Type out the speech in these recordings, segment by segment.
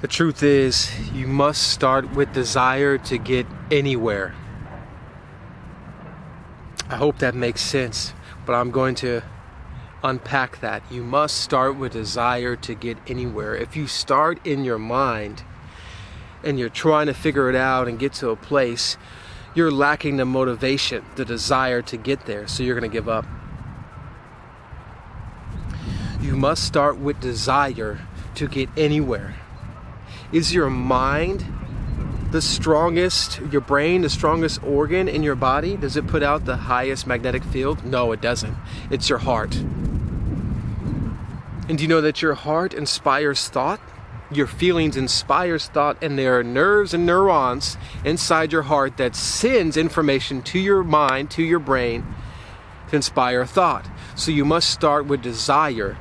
The truth is, you must start with desire to get anywhere. I hope that makes sense, but I'm going to unpack that. You must start with desire to get anywhere. If you start in your mind and you're trying to figure it out and get to a place, you're lacking the motivation, the desire to get there, so you're going to give up. You must start with desire to get anywhere. Is your mind the strongest, your brain, the strongest organ in your body? Does it put out the highest magnetic field? No, it doesn't. It's your heart. And do you know that your heart inspires thought? Your feelings inspires thought, and there are nerves and neurons inside your heart that sends information to your mind, to your brain, to inspire thought. So you must start with desire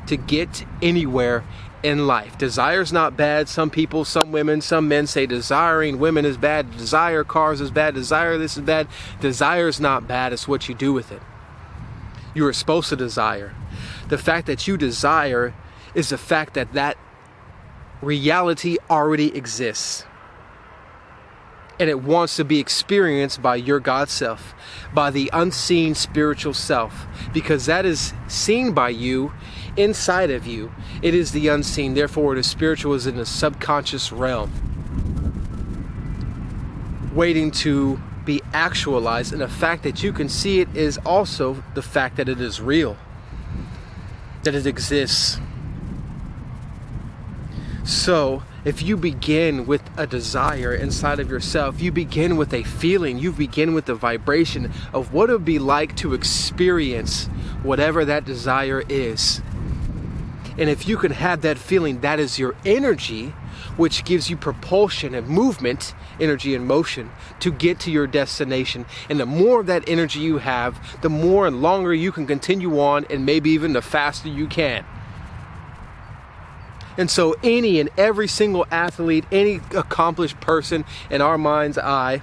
to get anywhere in life. Desire is not bad. Some people, some women, some men say desiring women is bad. Desire cars is bad. Desire this is bad. Desire is not bad. It's what you do with it. You are supposed to desire. The fact that you desire is the fact that that reality already exists. And it wants to be experienced by your God self, by the unseen spiritual self, because that is seen by you, inside of you. It is the unseen, therefore the spiritual is in the subconscious realm, waiting to be actualized. And the fact that you can see it is also the fact that it is real, that it exists. So if you begin with a desire inside of yourself, you begin with a feeling, you begin with the vibration of what it would be like to experience whatever that desire is. And if you can have that feeling, that is your energy, which gives you propulsion and movement, energy and motion, to get to your destination. And the more of that energy you have, the more and longer you can continue on, and maybe even the faster you can. And so any and every single athlete, any accomplished person in our mind's eye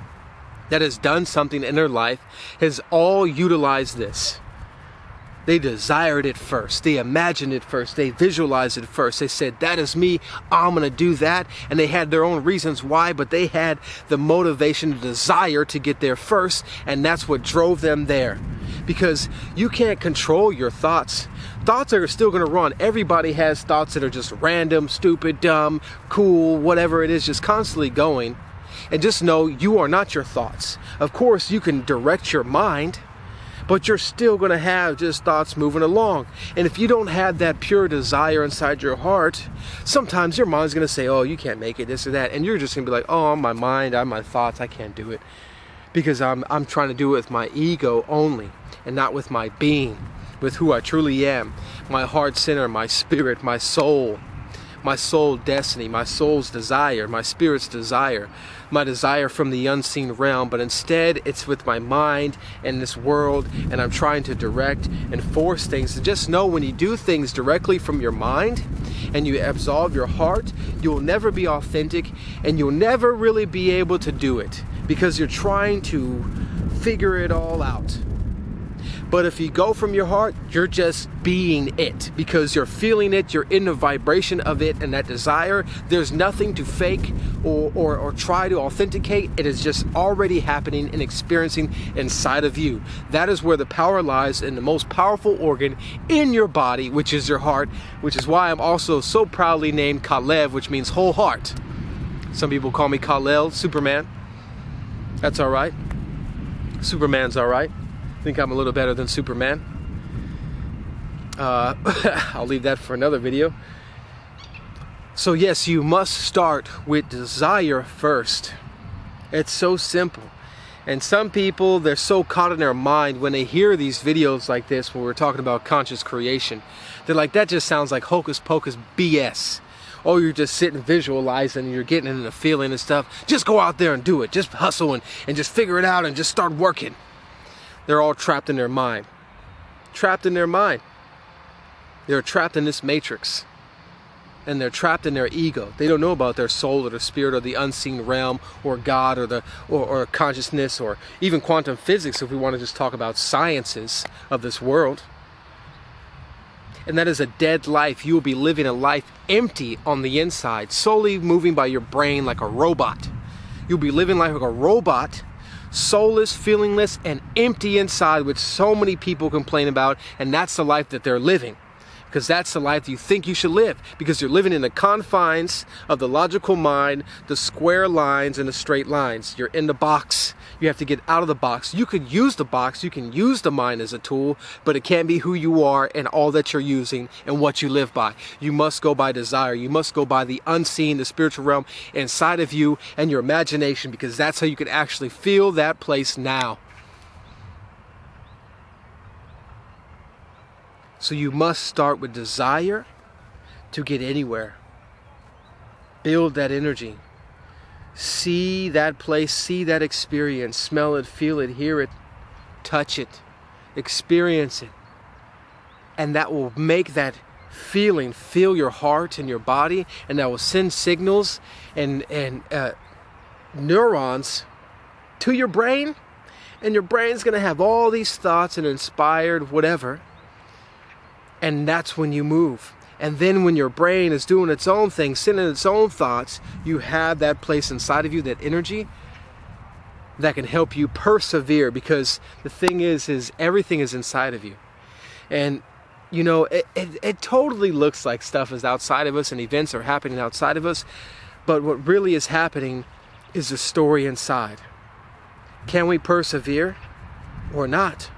that has done something in their life has all utilized this. They desired it first. They imagined it first. They visualized it first. They said, that is me. I'm going to do that. And they had their own reasons why, but they had the motivation, the desire to get there first. And that's what drove them there. Because you can't control your thoughts. Thoughts are still going to run. Everybody has thoughts that are just random, stupid, dumb, cool, whatever it is, just constantly going. And just know you are not your thoughts. Of course, you can direct your mind, but you're still going to have just thoughts moving along. And if you don't have that pure desire inside your heart, sometimes your mind's going to say, oh, you can't make it, this or that. And you're just going to be like, oh, I'm my mind, I'm my thoughts, I can't do it. Because I'm trying to do it with my ego only and not with my being, with who I truly am, my heart center, my spirit, my soul destiny, my soul's desire, my spirit's desire, my desire from the unseen realm. But instead, it's with my mind and this world, and I'm trying to direct and force things. So just know, when you do things directly from your mind and you absolve your heart, you'll never be authentic, and you'll never really be able to do it because you're trying to figure it all out. But if you go from your heart, you're just being it, because you're feeling it, you're in the vibration of it and that desire. There's nothing to fake or try to authenticate. It is just already happening and experiencing inside of you. That is where the power lies, in the most powerful organ in your body, which is your heart, which is why I'm also so proudly named Kalev, which means whole heart. Some people call me Kal-El, Superman. That's all right. Superman's all right. I think I'm a little better than Superman. I'll leave that for another video. So yes, you must start with desire first. It's so simple. And some people, they're so caught in their mind when they hear these videos like this, when we're talking about conscious creation. They're like, that just sounds like hocus pocus BS. Oh, you're just sitting visualizing and you're getting in the feeling and stuff. Just go out there and do it. Just hustle and just figure it out and just start working. They're all trapped in their mind. Trapped in their mind. They're trapped in this matrix. And they're trapped in their ego. They don't know about their soul or the spirit or the unseen realm or God or consciousness or even quantum physics, if we want to just talk about sciences of this world. And that is a dead life. You will be living a life empty on the inside, solely moving by your brain like a robot. You'll be living life like a robot, soulless, feelingless, and empty inside, which so many people complain about, and that's the life that they're living. Because that's the life you think you should live, because you're living in the confines of the logical mind, the square lines and the straight lines. You're in the box. You have to get out of the box. You could use the box, you can use the mind as a tool, but it can't be who you are and all that you're using and what you live by. You must go by desire. You must go by the unseen, the spiritual realm inside of you and your imagination, because that's how you can actually feel that place now. So you must start with desire to get anywhere. Build that energy. See that place, see that experience, smell it, feel it, hear it, touch it, experience it. And that will make that feeling fill your heart and your body, and that will send signals and neurons to your brain. And your brain's going to have all these thoughts and inspired whatever. And that's when you move. And then when your brain is doing its own thing, sending its own thoughts, you have that place inside of you, that energy that can help you persevere. Because the thing is everything is inside of you. And you know, it totally looks like stuff is outside of us and events are happening outside of us. But what really is happening is the story inside. Can we persevere or not?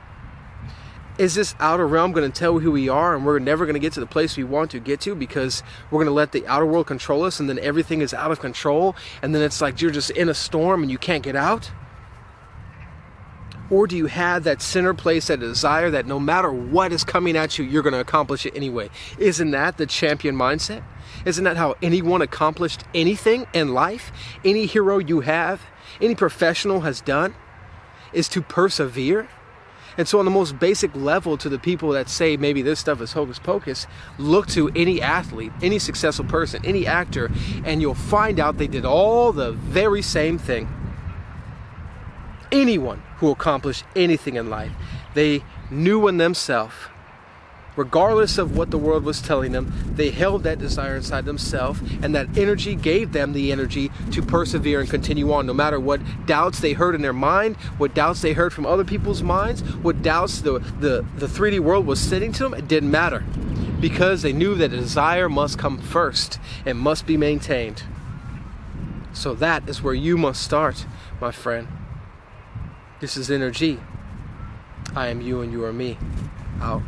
Is this outer realm going to tell who we are, and we're never going to get to the place we want to get to because we're going to let the outer world control us, and then everything is out of control, and then it's like you're just in a storm and you can't get out? Or do you have that center place, that desire that no matter what is coming at you, you're going to accomplish it anyway? Isn't that the champion mindset? Isn't that how anyone accomplished anything in life? Any hero you have, any professional has done, is to persevere. And so on the most basic level, to the people that say maybe this stuff is hocus pocus, look to any athlete, any successful person, any actor, and you'll find out they did all the very same thing. Anyone who accomplished anything in life, they knew in themselves, regardless of what the world was telling them, they held that desire inside themselves, and that energy gave them the energy to persevere and continue on, no matter what doubts they heard in their mind, what doubts they heard from other people's minds, what doubts the 3D world was sending to them. It didn't matter, because they knew that desire must come first and must be maintained. So that is where you must start, my friend. This is Energy. I am you and you are me. Out.